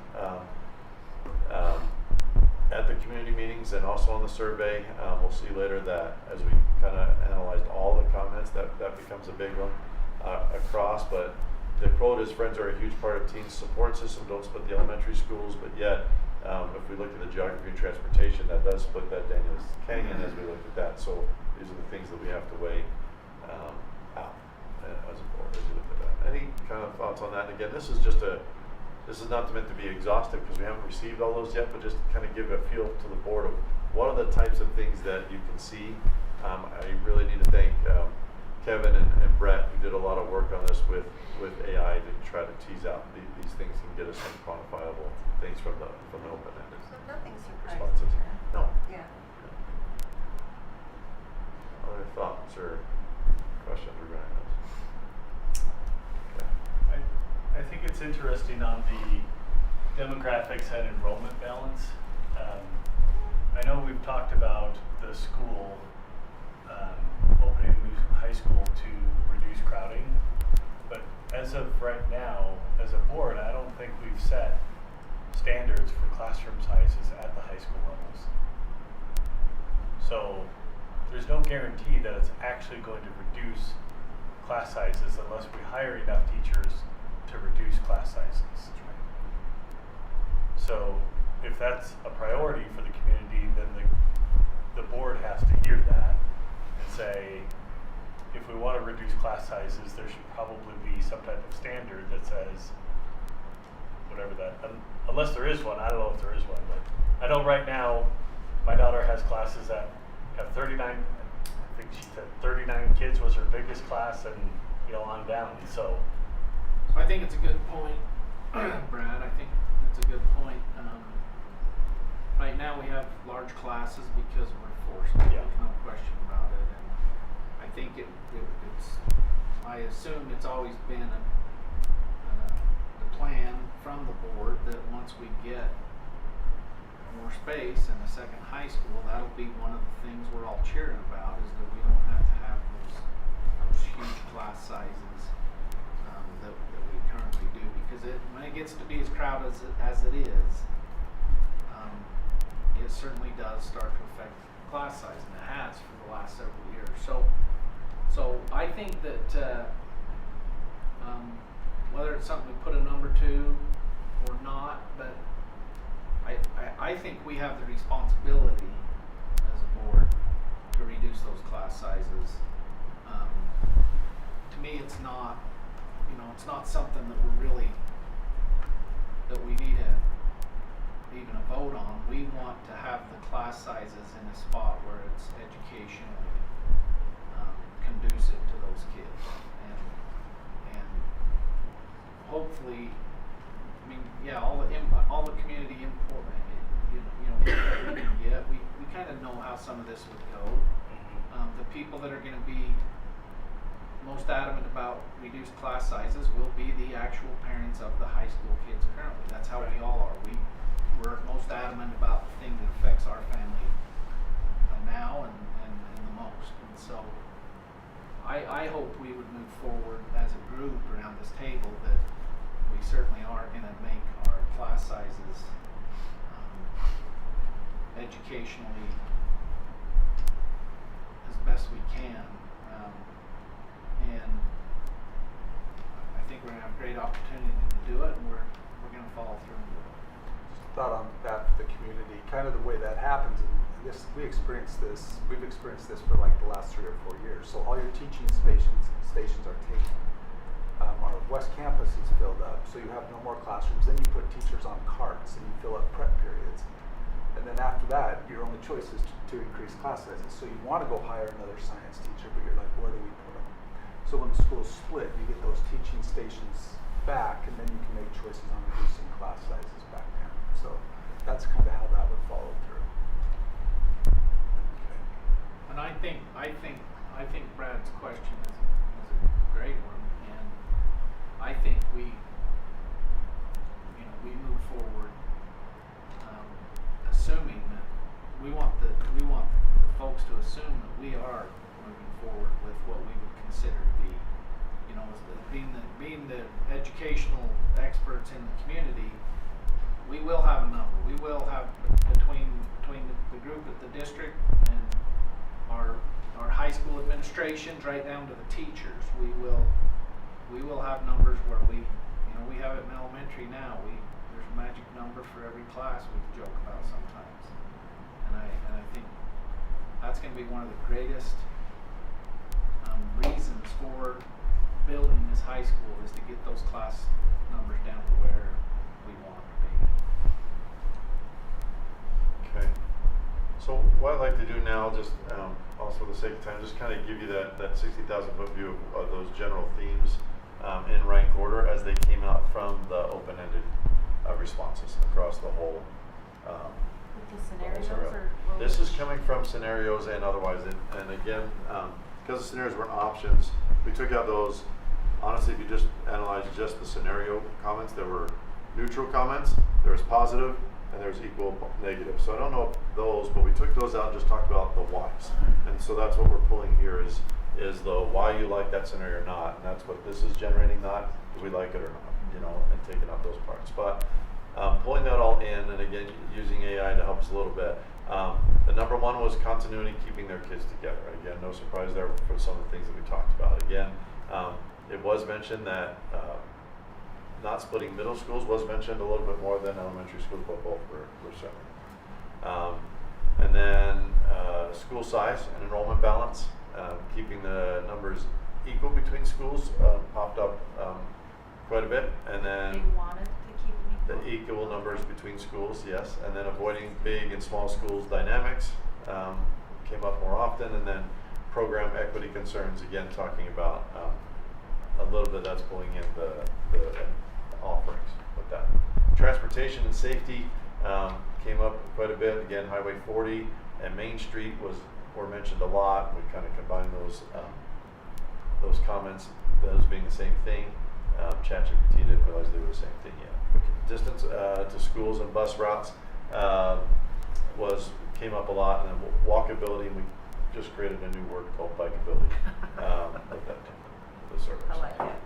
at the community meetings and also on the survey. We'll see later that as we kind of analyzed all the comments, that becomes a big one across. But the quote is, friends are a huge part of teens' support system. Don't split the elementary schools, but yet if we look at the geography and transportation, that does split that Daniels Canyon as we look at that. So these are the things that we have to weigh out as a board as you look at that. Any kind of thoughts on that? And again, this is not meant to be exhaustive because we haven't received all those yet, but just to kind of give a feel to the board of what are the types of things that you can see. I really need to thank Kevin and Brett, who did a lot of work on this with AI to try to tease out these things and get us some quantifiable things from the open-ended So nothing surprising. responses. No. Yeah. Other thoughts or questions regarding this? I think it's interesting on the demographics and enrollment balance. I know we've talked about the school opening a new high school to reduce crowding, but as of right now, as a board, I don't think we've set standards for classroom sizes at the high school levels. So there's no guarantee that it's actually going to reduce class sizes unless we hire enough teachers to reduce class sizes. So if that's a priority for the community, then the board has to hear that and say, if we want to reduce class sizes, there should probably be some type of standard that says, whatever that, unless there is one, I don't know if there is one, but I know right now my daughter has classes that have 39, I think she said 39 kids was her biggest class, and on down. So I think it's a good point, Brad. I think it's a good point. Right now we have large classes because we're forced. Yeah. There's no question about it. And I think it's. I assume it's always been the plan from the board that once we get more space in the second high school, that'll be one of the things we're all cheering about, is that we don't have to have those sizes that we currently do, because when it gets to be as crowded as it is, it certainly does start to affect class size, and it has for the last several years. So I think that whether it's something we put a number to or not, but I think we have the responsibility as a board to reduce those class sizes. To me, it's not, it's not something that we need to even a vote on. We want to have the class sizes in a spot where it's educationally conducive to those kids, and hopefully, I mean, yeah, all the community input, input we can get, we kind of know how some of this would go. The people that are going to be most adamant about reduced class sizes will be the actual parents of the high school kids currently. That's how we all are. We're most adamant about the thing that affects our family now and the most. And so I hope we would move forward as a group around this table that we certainly are going to make our class sizes educationally as best we can. And I think we're going to have a great opportunity to do it, and we're going to follow through and do it. Thought on that for the community, kind of the way that happens, and we've experienced this for like the last 3 or 4 years. So all your teaching stations are taken. Our West Campus is filled up, so you have no more classrooms. Then you put teachers on carts and you fill up prep periods. And then after that, your only choice is to increase class sizes. So you want to go hire another science teacher, but you're like, where do we put them? So when the school's split, you get those teaching stations back, and then you can make choices on reducing class sizes back there. So that's kind of how that would follow through. Okay. And I think Brad's question is a great one, and I think we move forward assuming that we want the folks to assume that we are moving forward with what we would consider to be, being the educational experts in the community. We will have a number. We will have between the group at the district and our high school administrations, right down to the teachers. We will have numbers where we have it in elementary now. There's a magic number for every class we joke about sometimes, and I think that's going to be one of the greatest reasons for building this high school, is to get those class numbers down to where we want them to be. Okay. So what I'd like to do now, just also for the sake of time, just kind of give you that 60,000 foot view of those general themes in rank order as they came out from the open-ended responses across the whole. With the scenarios or this is coming from scenarios and otherwise, and again, because the scenarios weren't options, we took out those. Honestly, if you just analyze just the scenario comments, there were neutral comments, there was positive, and there's equal negative. So I don't know those, but we took those out and just talked about the whys. And so that's what we're pulling here is the why you like that scenario or not, and that's what this is generating, not do we like it or not, and taking out those parts. But pulling that all in, and again, using AI to help us a little bit. The number one was continuity, keeping their kids together. Again, no surprise there for some of the things that we talked about. Again, it was mentioned that not splitting middle schools was mentioned a little bit more than elementary schools, but both were separate. And then school size and enrollment balance, keeping the numbers equal between schools popped up quite a bit. And then they wanted to keep them the equal numbers between schools, yes. And then avoiding big and small schools dynamics came up more often. And then program equity concerns, again, talking about a little bit that's pulling in the offerings with that. Transportation and safety came up quite a bit. Again, Highway 40 and Main Street were mentioned a lot. We kind of combined those comments, those being the same thing. ChatGPT didn't realize they were the same thing yet. Distance to schools and bus routes came up a lot, and then walkability. We just created a new word called bikeability with that. the surveys. I like it.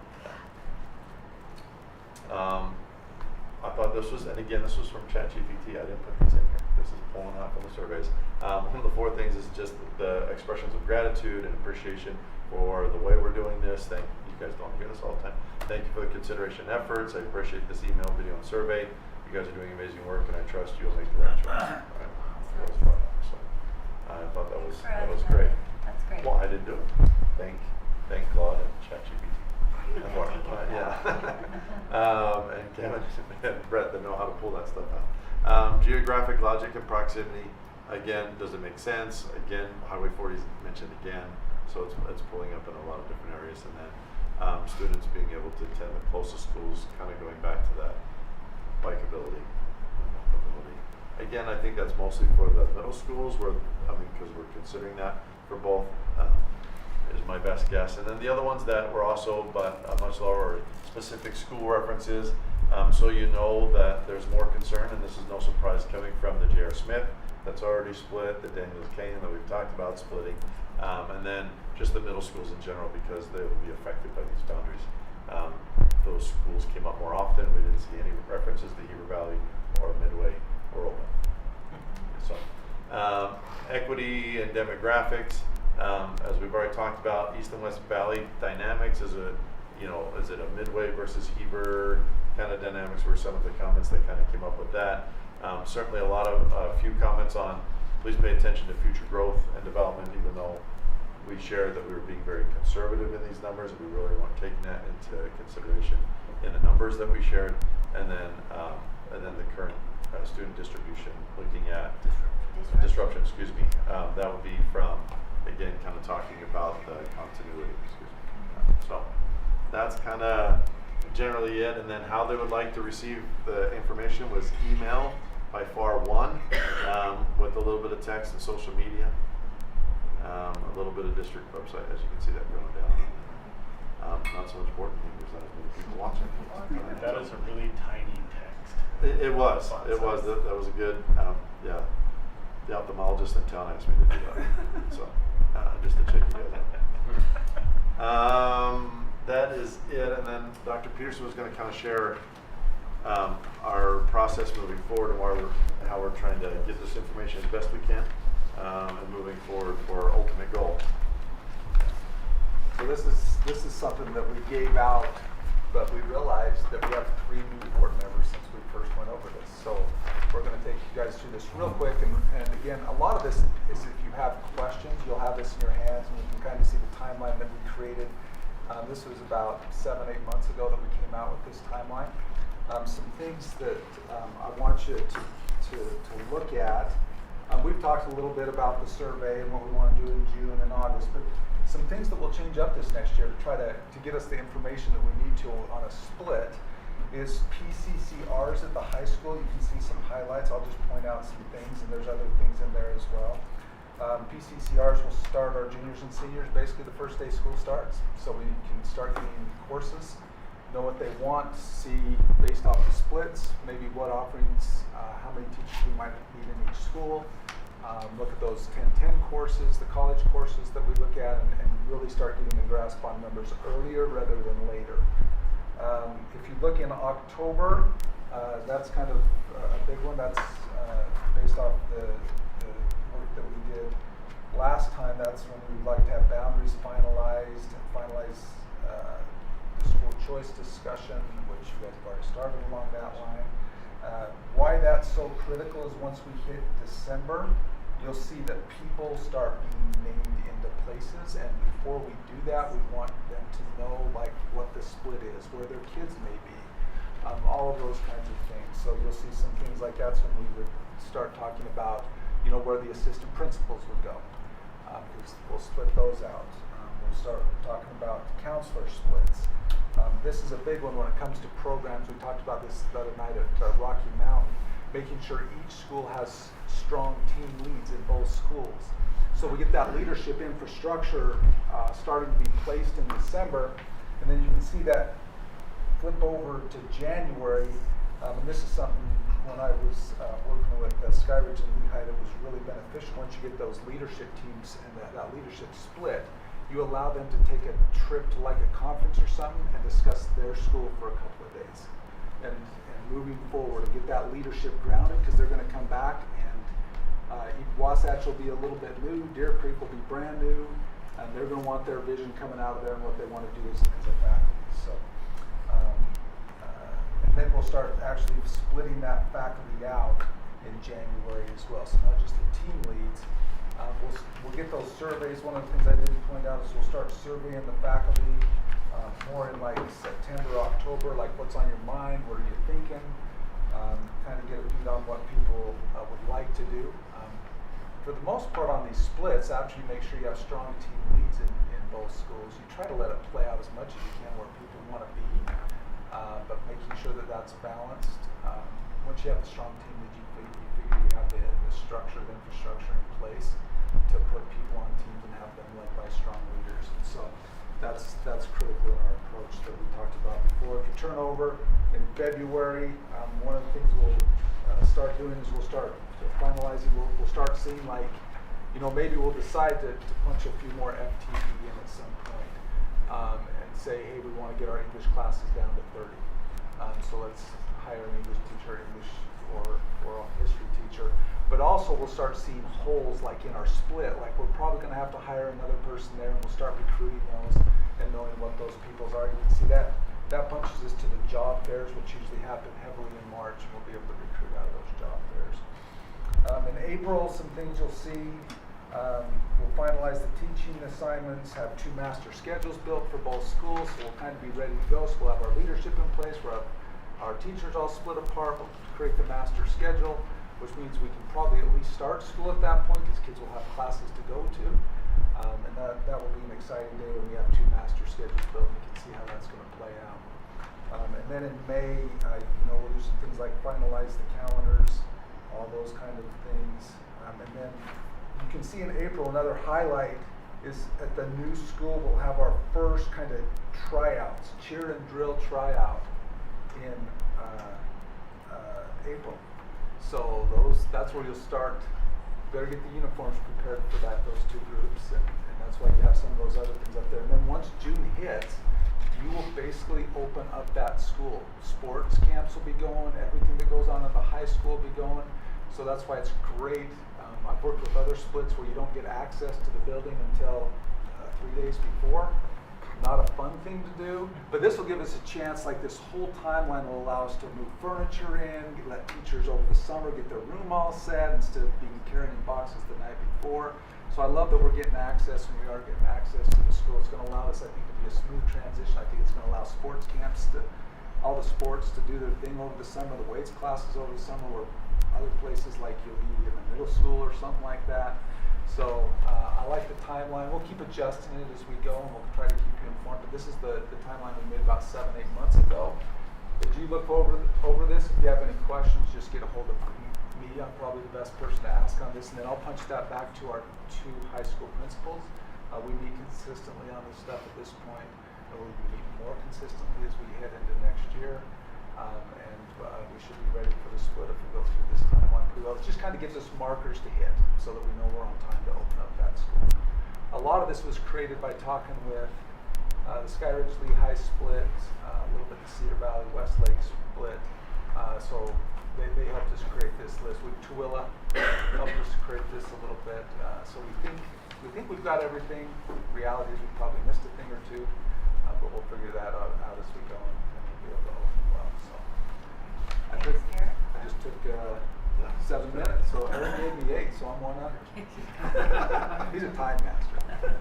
I thought this was, and again, this was from ChatGPT. I didn't put these in here. This is pulling out from the surveys. One of the 4 things is just the expressions of gratitude and appreciation for the way we're doing this. Thank you. You guys don't hear this all the time. Thank you for the consideration and efforts. I appreciate this email, video, and survey. You guys are doing amazing work, and I trust you'll make the right choice. Right? That was fun. So I thought that was great. That's great. Well, I didn't do it. Thank Claude and ChatGPT. And Kevin and Brett that know how to pull that stuff out. Geographic logic and proximity. Again, does it make sense? Again, Highway 40 is mentioned again, so it's pulling up in a lot of different areas. And then students being able to attend the closest schools, kind of going back to that bikeability. Again, I think that's mostly for the middle schools, because we're considering that for both. Is my best guess. And then the other ones that were also, but much lower, specific school references. So you know that there's more concern, and this is no surprise coming from the J.R. Smith that's already split, the Daniels Canyon that we've talked about splitting, and then just the middle schools in general because they will be affected by these boundaries. Those schools came up more often. We didn't see any references to Heber Valley or Midway or Oldham. So equity and demographics. As we've already talked about, East and West Valley dynamics is it a Midway versus Heber kind of dynamics were some of the comments that kind of came up with that. Certainly a few comments on please pay attention to future growth and development, even though we shared that we were being very conservative in these numbers. We really weren't taking that into consideration in the numbers that we shared. And then the current student distribution, looking at disruption, that would be from, again, kind of talking about the continuity, So that's kind of generally it. And then how they would like to receive the information was email, by far one, with a little bit of text and social media, a little bit of district website, as you can see that going down. Not so much board meeting, there's not as many people watching. That is a really tiny text. It was. That was a good, yeah. The ophthalmologist in town asked me to do that. So, just to check you guys out. That is it. And then Dr. Peterson was going to kind of share our process moving forward and how we're trying to get this information as best we can and moving forward for our ultimate goal. So this is something that we gave out, but we realized that we have 3 new board members since we first went over this. So we're going to take you guys through this real quick. And again, a lot of this is if you have questions, you'll have this in your hands, and you can kind of see the timeline that we created. This was about 7-8 months ago that we came out with this timeline. Some things that I want you to look at. We've talked a little bit about the survey and what we want to do in June and August, but some things that will change up this next year to try to get us the information that we need to on a split is PCCRs at the high school. You can see some highlights. I'll just point out some things, and there's other things in there as well. PCCRs will start our juniors and seniors basically the first day school starts. So we can start getting courses, know what they want, see based off the splits, maybe what offerings, how many teachers we might need in each school. Look at those 10-10 courses, the college courses that we look at, and really start getting a grasp on numbers earlier rather than later. If you look in October, that's kind of a big one. That's based off the work that we did last time. That's when we'd like to have boundaries finalized and finalize the school choice discussion, which you guys have already started along that line. Why that's so critical is once we hit December, you'll see that people start being named into places, and before we do that, we want them to know like what the split is, where their kids may be, all of those kinds of things. So you'll see some things like that's when we would start talking about, where the assistant principals would go, because we'll split those out. We'll start talking about counselor splits. This is a big one when it comes to programs. We talked about this the other night at Rocky Mountain, making sure each school has strong team leads in both schools. So we get that leadership infrastructure starting to be placed in December, and then you can see that flip over to January. And this is something when I was working with Skyridge and Lehigh that was really beneficial. Once you get those leadership teams and that leadership split, you allow them to take a trip to like a conference or something and discuss their school for a couple of days. And moving forward and get that leadership grounded, because they're going to come back and Wasatch will be a little bit new, Deer Creek will be brand new, and they're going to want their vision coming out of there and what they want to do as a faculty. So, and then we'll start actually splitting that faculty out in January as well. So not just the team leads. We'll get those surveys. One of the things I didn't point out is we'll start surveying the faculty more in like September, October, like what's on your mind, what are you thinking, kind of get a beat on what people would like to do. For the most part on these splits, after you make sure you have strong team leads in both schools, you try to let it play out as much as you can where people want to be, but making sure that that's balanced. Once you have a strong team lead, you figure you have the structure, the infrastructure in place to put people on teams and have them led by strong leaders. And so that's critical in our approach that we talked about before. If you turn over in February, one of the things we'll start doing is we'll start finalizing. We'll start seeing like, maybe we'll decide to punch a few more FTE in at some point, and say, hey, we want to get our English classes down to 30. So let's hire an English teacher, English or a history teacher. But also we'll start seeing holes like in our split, like we're probably going to have to hire another person there, and we'll start recruiting those and knowing what those people's are. You can see that punches us to the job fairs, which usually happen heavily in March, and we'll be able to recruit out of those job fairs. In April, some things you'll see, we'll finalize the teaching assignments, have 2 master schedules built for both schools, so we'll kind of be ready to go. So we'll have our leadership in place, we'll have our teachers all split apart, we'll create the master schedule, which means we can probably at least start school at that point because kids will have classes to go to. And that will be an exciting day when we have 2 master schedules built and we can see how that's going to play out. And then in May, we'll do some things like finalize the calendars, all those kind of things. And then you can see in April, another highlight is at the new school, we'll have our first kind of tryouts, cheer and drill tryout in April. So that's where you'll start. Better get the uniforms prepared for those 2 groups, and that's why you have some of those other things up there. And then once June hits, you will basically open up that school. Sports camps will be going, everything that goes on at the high school will be going. So that's why it's great. I've worked with other splits where you don't get access to the building until 3 days before. Not a fun thing to do, but this will give us a chance, like this whole timeline will allow us to move furniture in, let teachers over the summer get their room all set instead of being carrying in boxes the night before. So I love that we're getting access, and we are getting access to the school. It's going to allow us, I think, to be a smooth transition. I think it's going to allow sports camps all the sports to do their thing over the summer, the weights classes over the summer, where other places like you'll be in the middle school or something like that. So I like the timeline. We'll keep adjusting it as we go, and we'll try to keep you informed. But this is the timeline we made about 7-8 months ago. If you look over this, if you have any questions, just get a hold of me. I'm probably the best person to ask on this, and then I'll punch that back to our 2 high school principals. We meet consistently on this stuff at this point, and we'll be meeting more consistently as we head into next year. And we should be ready for the split if we go through this timeline pretty well. It just kind of gives us markers to hit so that we know we're on time to open up that school. A lot of this was created by talking with the Skyridge Lee High split, a little bit the Cedar Valley Westlake split. So they helped us create this list. Tooele helped us create this a little bit. So we think we've got everything. Reality is we probably missed a thing or 2, but we'll figure that out as we go, and we'll be able to open well. So I just took 7 minutes, so Eric gave me 8, so I'm 1 under. He's a time master. Okay,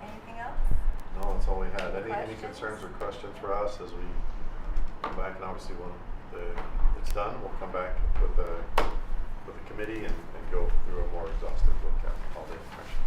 anything else? No, that's all we had. Any Questions? concerns or questions for us as we come back? And obviously when it's done, we'll come back with the committee and go through a more exhaustive look at all the information.